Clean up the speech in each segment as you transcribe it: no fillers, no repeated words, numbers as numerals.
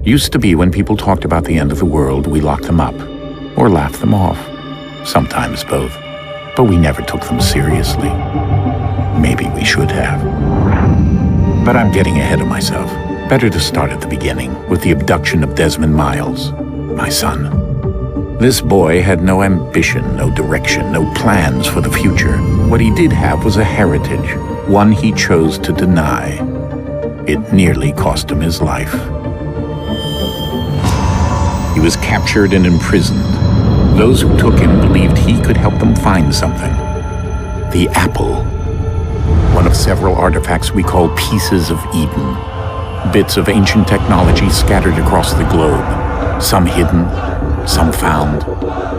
Used to be when people talked about the end of the world, we locked them up, or laughed them off. Sometimes both. But we never took them seriously. Maybe we should have. But I'm getting ahead of myself. Better to start at the beginning, with the abduction of Desmond Miles, my son. This boy had no ambition, no direction, no plans for the future. What he did have was a heritage, one he chose to deny. It nearly cost him his life. He was captured and imprisoned. Those who took him believed he could help them find something. The apple. One of several artifacts we call pieces of Eden. Bits of ancient technology scattered across the globe. Some hidden, some found,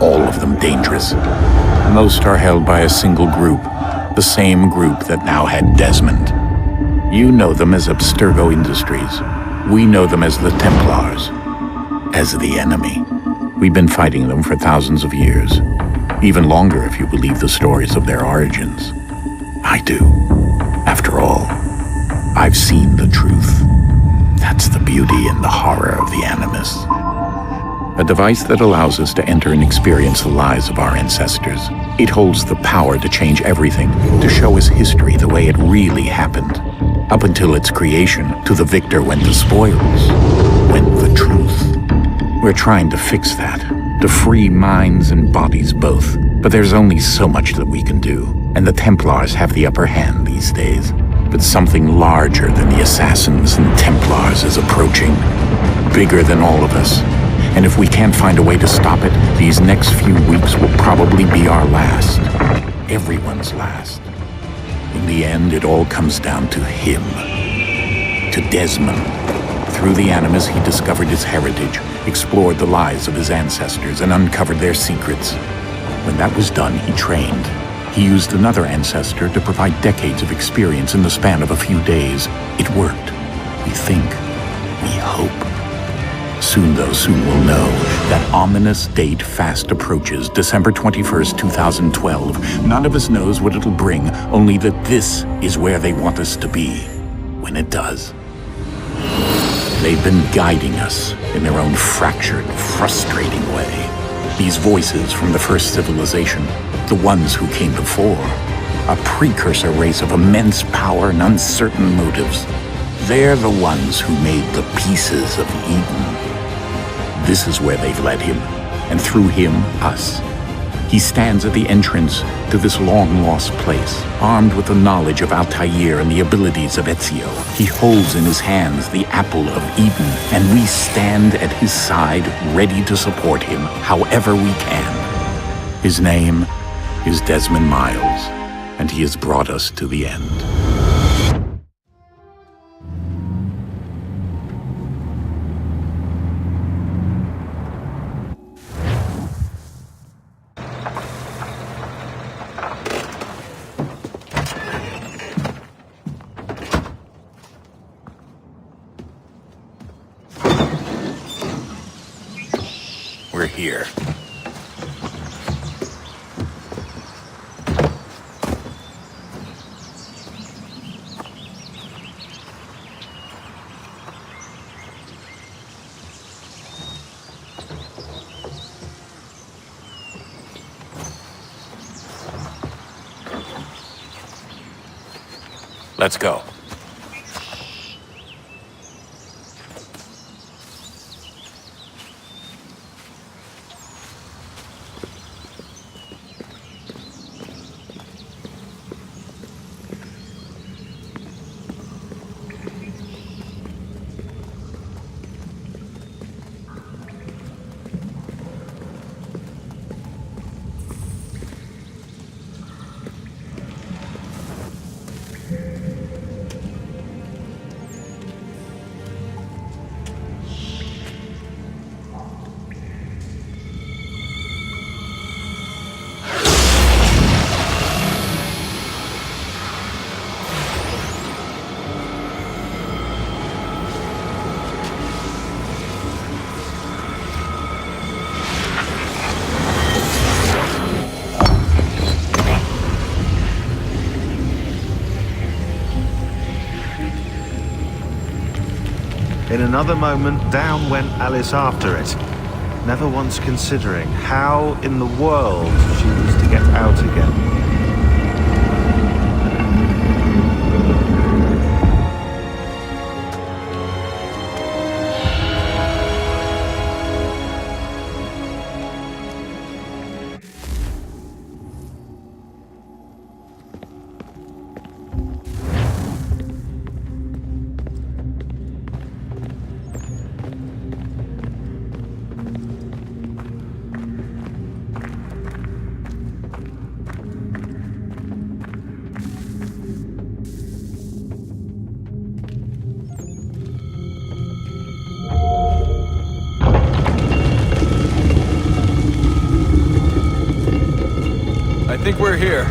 all of them dangerous. Most are held by a single group, the same group that now had Desmond. You know them as Abstergo Industries. We know them as the Templars, as the enemy. We've been fighting them for thousands of years, even longer if you believe the stories of their origins. I do. After all, I've seen the truth. That's the beauty and the horror of the Animus. A device that allows us to enter and experience the lives of our ancestors. It holds the power to change everything, to show us history the way it really happened. Up until its creation, to the victor went the spoils, went the truth. We're trying to fix that, to free minds and bodies both. But there's only so much that we can do, and the Templars have the upper hand these days. But something larger than the Assassins and Templars is approaching, bigger than all of us. And if we can't find a way to stop it, these next few weeks will probably be our last. Everyone's last. In the end, it all comes down to him. To Desmond. Through the Animus, he discovered his heritage, explored the lives of his ancestors, and uncovered their secrets. When that was done, he trained. He used another ancestor to provide decades of experience in the span of a few days. It worked. We think. We hope. Soon we'll know. That ominous date fast approaches, December 21st, 2012. None of us knows what it'll bring, only that this is where they want us to be, when it does. They've been guiding us in their own fractured, frustrating way. These voices from the first civilization, the ones who came before, a precursor race of immense power and uncertain motives. They're the ones who made the pieces of Eden. This is where they've led him, and through him, us. He stands at the entrance to this long-lost place, armed with the knowledge of Altair and the abilities of Ezio. He holds in his hands the apple of Eden, and we stand at his side, ready to support him however we can. His name is Desmond Miles, and he has brought us to the end. We're here. Let's go. In another moment, down went Alice after it, never once considering how in the world she was to get out again. I think we're here.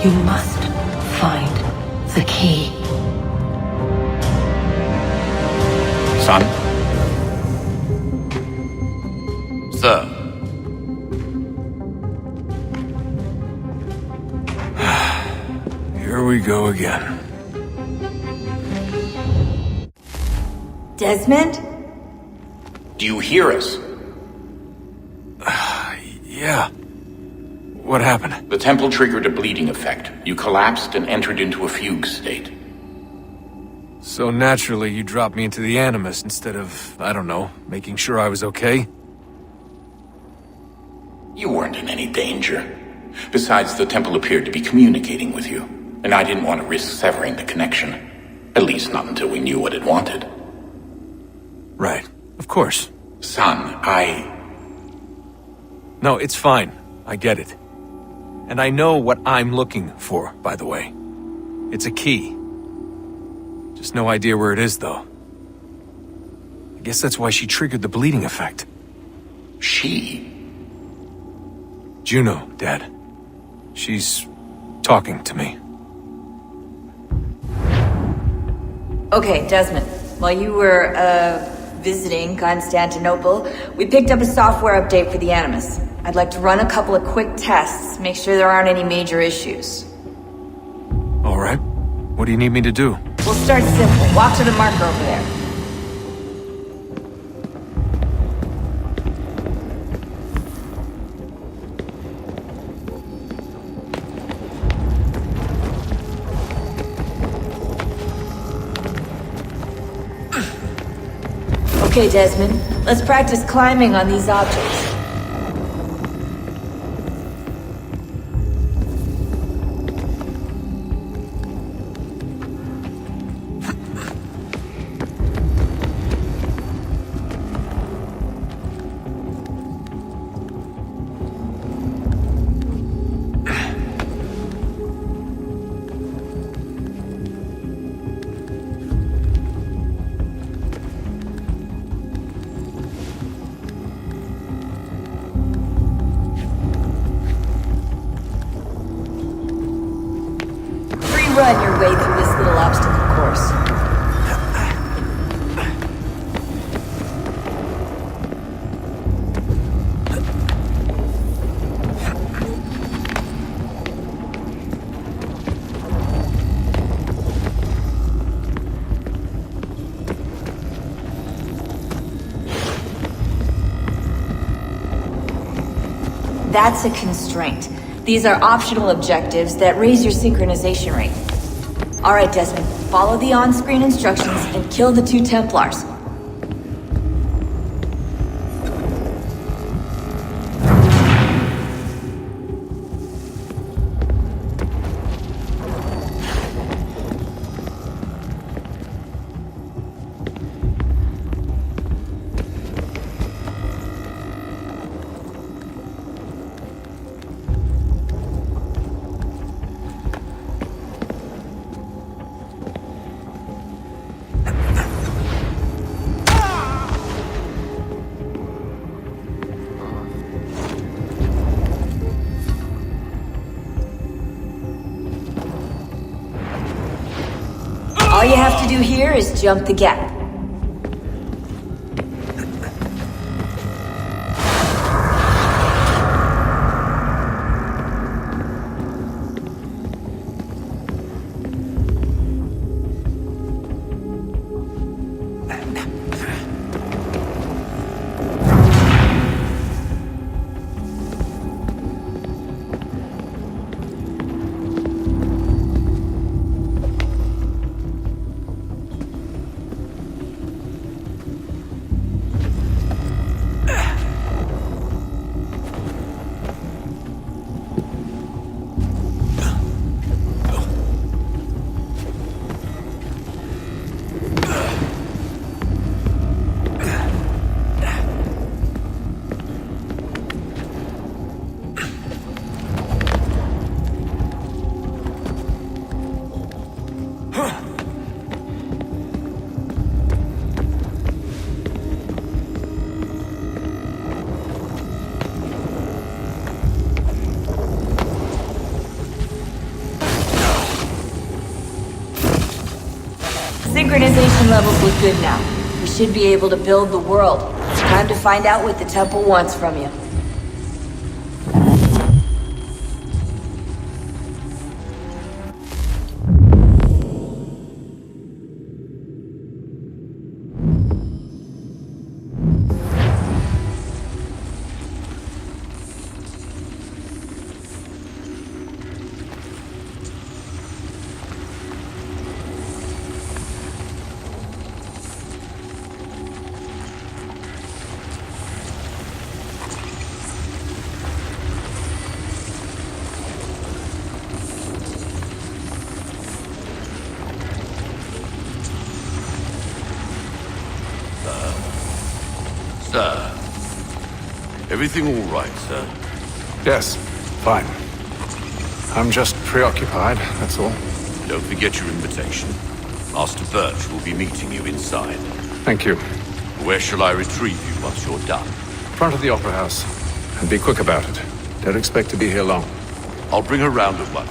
You must find the key. Son? Sir. Here we go again. Desmond? Do you hear us? Yeah. What happened? The temple triggered a bleeding effect. You collapsed and entered into a fugue state. So naturally, you dropped me into the Animus instead of, I don't know, making sure I was okay? You weren't in any danger. Besides, the temple appeared to be communicating with you, and I didn't want to risk severing the connection. At least not until we knew what it wanted. Right. Of course. Son, No, it's fine. I get it. And I know what I'm looking for, by the way. It's a key. Just no idea where it is, though. I guess that's why she triggered the bleeding effect. She? Juno, Dad. She's talking to me. Okay, Desmond. While you were, visiting Constantinople, we picked up a software update for the Animus. I'd like to run a couple of quick tests, make sure there aren't any major issues. All right. What do you need me to do? We'll start simple. Walk to the marker over there. Okay, Desmond. Let's practice climbing on these objects. way through this little obstacle course. That's a constraint. These are optional objectives that raise your synchronization rate. Alright, Desmond, follow the on-screen instructions and kill the 2 Templars. All you have to do here is jump the gap. Synchronization levels look good now. We should be able to build the world. Time to find out what the temple wants from you. Sir. Everything all right, sir? Yes, fine. I'm just preoccupied, that's all. Don't forget your invitation. Master Birch will be meeting you inside. Thank you. Where shall I retrieve you once you're done? Front of the Opera House. And be quick about it. Don't expect to be here long. I'll bring her round at once.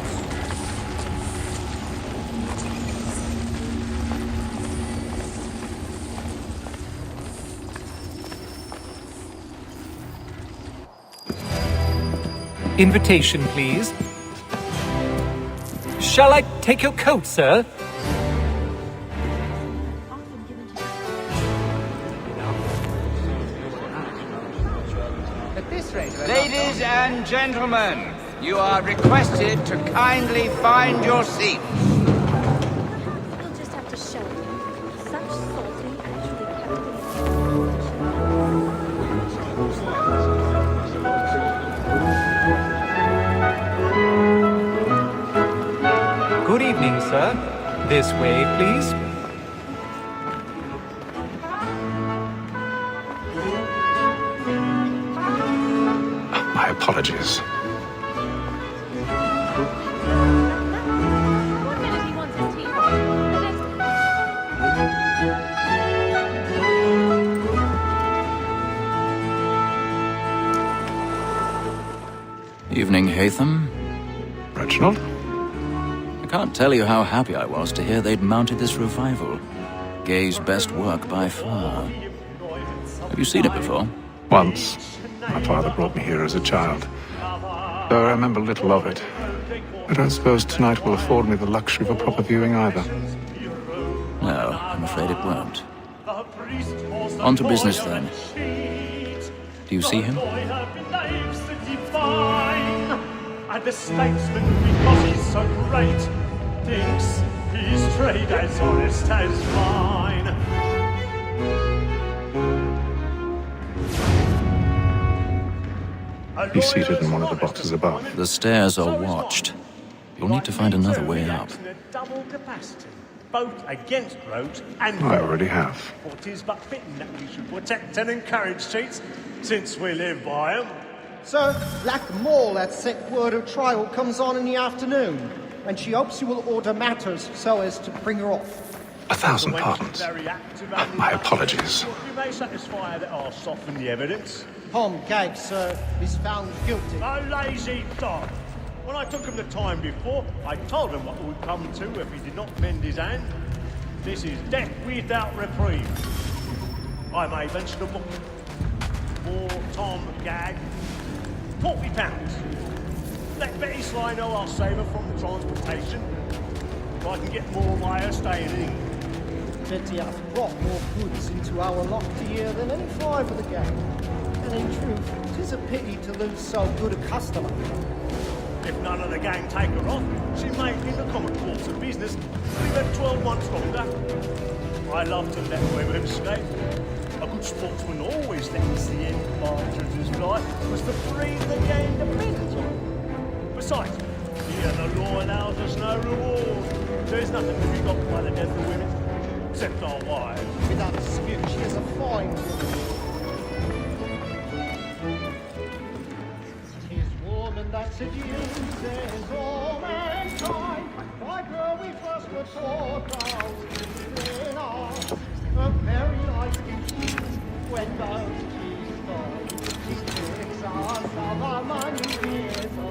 Invitation, please. Shall I take your coat, sir? Ladies and gentlemen, you are requested to kindly find your seats. You'll just have to show it. Such salty actually Good evening, sir. This way, please. My apologies. One minute he wants his tea, the next Evening, Hatham. Reginald? I Can't tell you how happy I was to hear they'd mounted this revival. Gay's best work by far. Have you seen it before? Once. My father brought me here as a child. Though I remember little of it. I don't suppose tonight will afford me the luxury of a proper viewing either. No, I'm afraid it won't. On to business then. Do you see him? And the statesman, because he's so great, thinks his trade as honest as mine. He's seated in one of the boxes above. The stairs are watched. You'll need to find another way up. Double capacity, both against roads and I already have. what is but fitting that we should protect and encourage cheats, since we live by them. Sir, Black Mole had set word her trial comes on in the afternoon, and she hopes you will order matters so as to bring her off. 1,000 pardons. My apologies. You may satisfy that I'll soften the evidence. Tom Gag, sir, is found guilty. A lazy dog. When I took him the time before, I told him what would come to if he did not mend his hand. This is death without reprieve. I may mention a book. For Tom Gag, £40. Let Betty Sly know I'll save her from the transportation. If I can get more of my staying in England. Betty hath brought more goods into our lofty year than any five of the gang. And in truth, 'tis a pity to lose so good a customer. If none of the gang take her off, she may, in the common course of business, leave her 12 months longer. I love to let women escape. A good sportsman always lets the end partridge's fly, was the breed the game depends on. Besides, here the law allows us no reward. There's nothing to be got by the death of women, except our wives. Without dispute, she is a fine woman. Woman that seduces all mankind. Like her we first were taught our in us. A very life gives you when those she's gone. She tricks us of our money with us.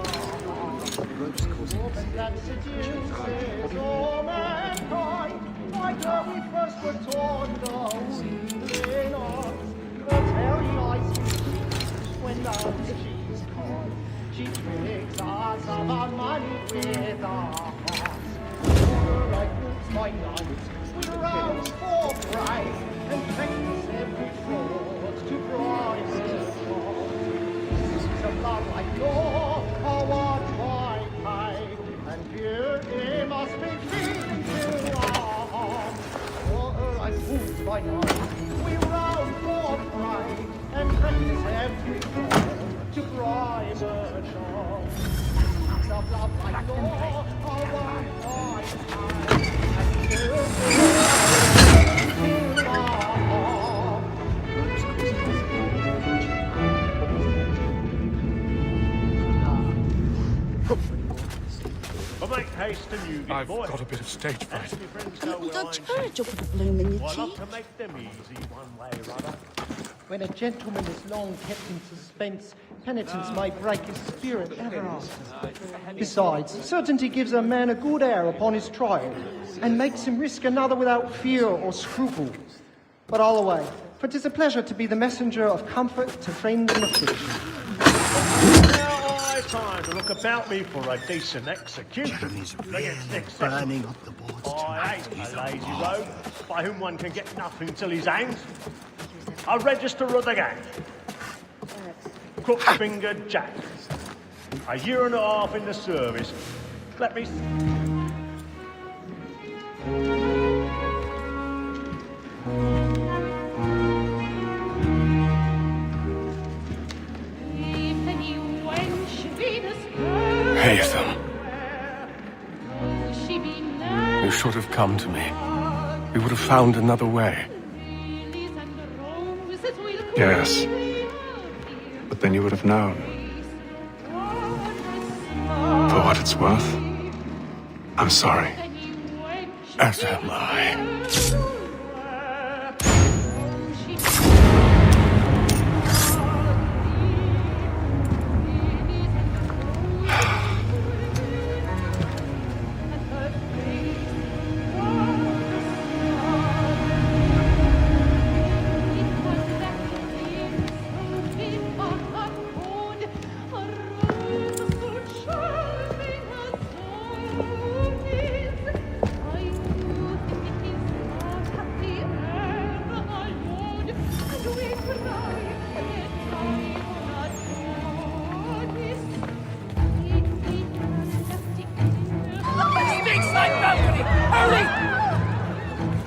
Woman that seduces all mankind. Like her we first were taught our in us. A very life gives you when those she's gone. She tricks us of our money with our hearts. Like boots by night, we rouse for pride and practice every fraud to bribe the cause. This is a love like law, or what by pay, and beauty must be feeding to our hearts. Like boots by night, we rouse for pride and practice every fraud to bribe a child. Of love like law, or one by time, and make haste and you, I've boy. got a bit of stage fright. Don't you got a drop of the bloom in your I cheek? love to make them easy one way or other. when a gentleman is long kept in suspense, penitence may break his spirit ever after. Besides, certainty gives a man a good air upon his trial, and makes him risk another without fear or scruple. But all away, for 'tis a pleasure to be the messenger of comfort to friend and affliction. Now I've time to look about me for a decent execution. burning up the boards I ain't a lazy rogue, by whom one can get nothing till he's hanged. A register of the gang. Crook-fingered Jack. A year and a half in the service. Let me... Haytham. You should have come to me. We would have found another way. Yes. But then you would have known. For what it's worth, I'm sorry. As am I.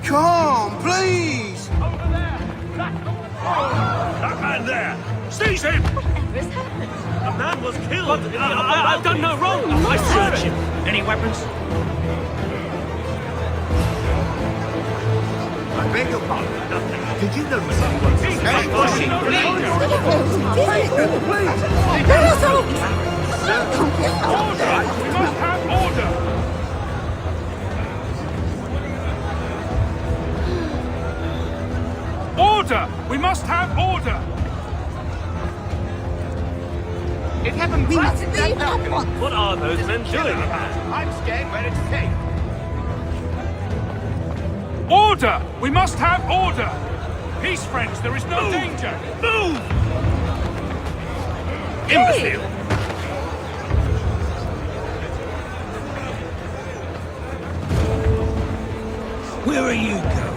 Calm, please! Over there! That man there! Seize him! Whatever's happened? The man was killed! I've done no wrong! I search him! Any weapons? I beg your pardon. Did you notice anyone? We must have order! Order! We must have order! It happened right at that balcony. What are those men doing? I'm staying where it's safe. Order! We must have order! Peace, friends, there is no danger! Move! Imbecile! Where are you going?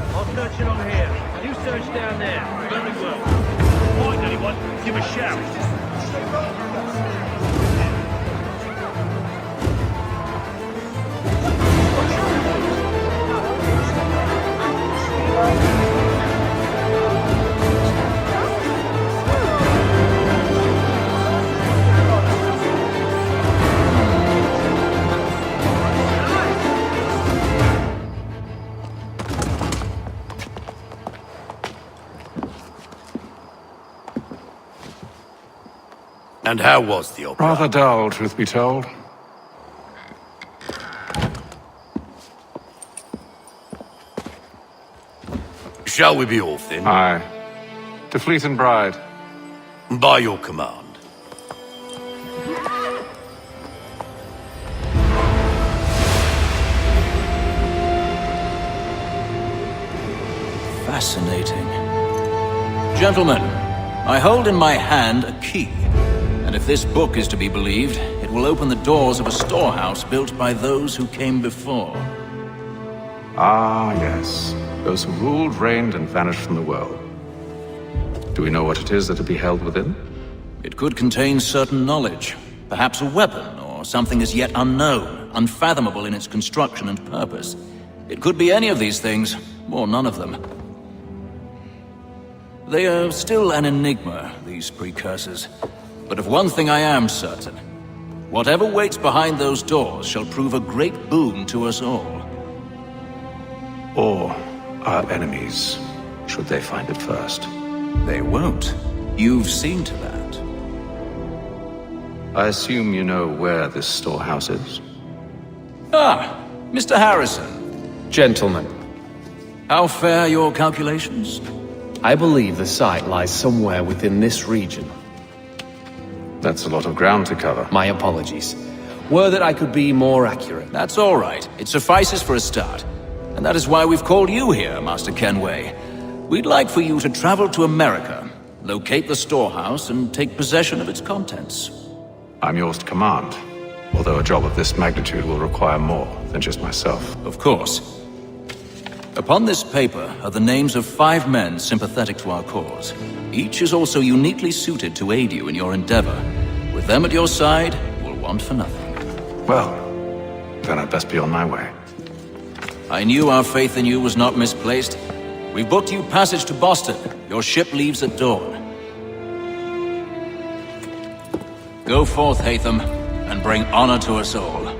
I'll search it on here. You search down there. Very well. Find anyone, give a shout. And how was the opera? Rather dull, truth be told. Shall we be off then? Aye. To Fleet and Bride. By your command. Fascinating. Gentlemen, I hold in my hand a key. And if this book is to be believed, it will open the doors of a storehouse built by those who came before. Ah, yes. Those who ruled, reigned, and vanished from the world. Do we know what it is that will be held within? It could contain certain knowledge. Perhaps a weapon, or something as yet unknown, unfathomable in its construction and purpose. It could be any of these things, or none of them. They are still an enigma, these precursors. But of one thing I am certain. Whatever waits behind those doors shall prove a great boon to us all. Or our enemies, should they find it first. They won't. You've seen to that. I assume you know where this storehouse is? Ah, Mr. Harrison. Gentlemen, How fare your calculations? I believe the site lies somewhere within this region. That's a lot of ground to cover. My apologies. Were that I could be more accurate. That's all right. It suffices for a start. And that is why we've called you here, Master Kenway. We'd like for you to travel to America, locate the storehouse, and take possession of its contents. I'm yours to command, although a job of this magnitude will require more than just myself. Of course. Upon this paper are the names of 5 men sympathetic to our cause. Each is also uniquely suited to aid you in your endeavor. With them at your side, you will want for nothing. Well, then I'd best be on my way. I knew our faith in you was not misplaced. We've booked you passage to Boston. Your ship leaves at dawn. Go forth, Hatham, and bring honor to us all.